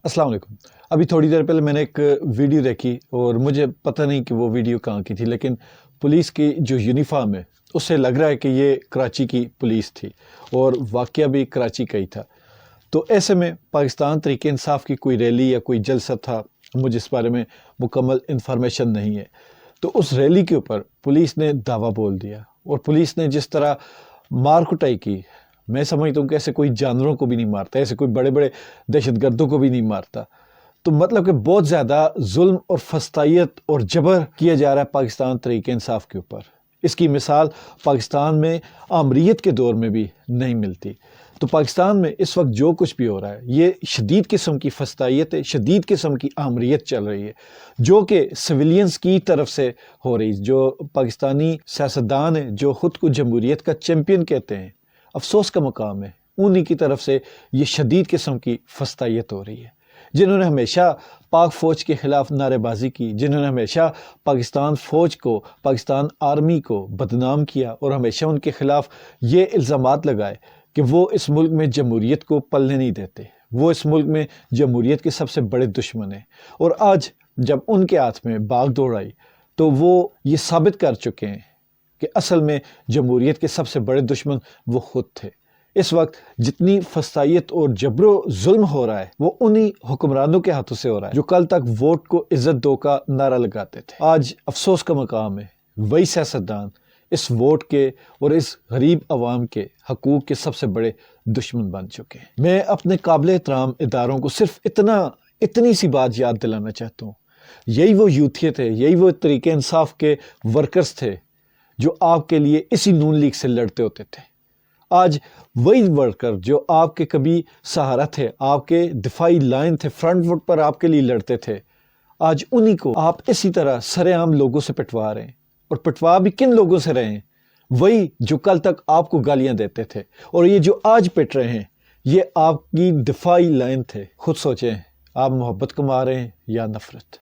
السلام علیکم۔ ابھی تھوڑی دیر پہلے میں نے ایک ویڈیو دیکھی اور مجھے پتہ نہیں کہ وہ ویڈیو کہاں کی تھی، لیکن پولیس کی جو یونیفارم ہے اس سے لگ رہا ہے کہ یہ کراچی کی پولیس تھی اور واقعہ بھی کراچی کا ہی تھا۔ تو ایسے میں پاکستان تحریک انصاف کی کوئی ریلی یا کوئی جلسہ تھا، مجھے اس بارے میں مکمل انفارمیشن نہیں ہے۔ تو اس ریلی کے اوپر پولیس نے دعویٰ بول دیا اور پولیس نے جس طرح مار کٹائی کی، میں سمجھتا ہوں کہ ایسے کوئی جانوروں کو بھی نہیں مارتا، ایسے کوئی بڑے بڑے دہشت گردوں کو بھی نہیں مارتا۔ تو مطلب کہ بہت زیادہ ظلم اور فسطائیت اور جبر کیا جا رہا ہے پاکستان تحریک انصاف کے اوپر۔ اس کی مثال پاکستان میں آمریت کے دور میں بھی نہیں ملتی۔ تو پاکستان میں اس وقت جو کچھ بھی ہو رہا ہے یہ شدید قسم کی فسطائیت ہے، شدید قسم کی آمریت چل رہی ہے، جو کہ سویلینز کی طرف سے ہو رہی ہے، جو پاکستانی سیاستدان ہیں جو خود کو جمہوریت کا چیمپئن کہتے ہیں، افسوس کا مقام ہے، انہی کی طرف سے یہ شدید قسم کی فسطائیت ہو رہی ہے۔ جنہوں نے ہمیشہ پاک فوج کے خلاف نعرے بازی کی، جنہوں نے ہمیشہ پاکستان فوج کو، پاکستان آرمی کو بدنام کیا اور ہمیشہ ان کے خلاف یہ الزامات لگائے کہ وہ اس ملک میں جمہوریت کو پلنے نہیں دیتے، وہ اس ملک میں جمہوریت کے سب سے بڑے دشمن ہیں، اور آج جب ان کے ہاتھ میں باغ دوڑ آئی تو وہ یہ ثابت کر چکے ہیں کہ اصل میں جمہوریت کے سب سے بڑے دشمن وہ خود تھے۔ اس وقت جتنی فسطائیت اور جبر و ظلم ہو رہا ہے وہ انہی حکمرانوں کے ہاتھوں سے ہو رہا ہے جو کل تک ووٹ کو عزت دو کا نعرہ لگاتے تھے۔ آج افسوس کا مقام ہے، وہی سیاستدان اس ووٹ کے اور اس غریب عوام کے حقوق کے سب سے بڑے دشمن بن چکے ہیں۔ میں اپنے قابل احترام اداروں کو صرف اتنی سی بات یاد دلانا چاہتا ہوں، یہی وہ یوتھیے تھے، یہی وہ تحریک انصاف کے ورکرز تھے جو آپ کے لیے اسی نون لیگ سے لڑتے ہوتے تھے۔ آج وہی ورکر جو آپ کے کبھی سہارا تھے، آپ کے دفاعی لائن تھے، فرنٹ فٹ پر آپ کے لیے لڑتے تھے، آج انہی کو آپ اسی طرح سر عام لوگوں سے پٹوا رہے ہیں، اور پٹوا بھی کن لوگوں سے رہے ہیں؟ وہی جو کل تک آپ کو گالیاں دیتے تھے، اور یہ جو آج پٹ رہے ہیں یہ آپ کی دفاعی لائن تھے۔ خود سوچیں، آپ محبت کما رہے ہیں یا نفرت؟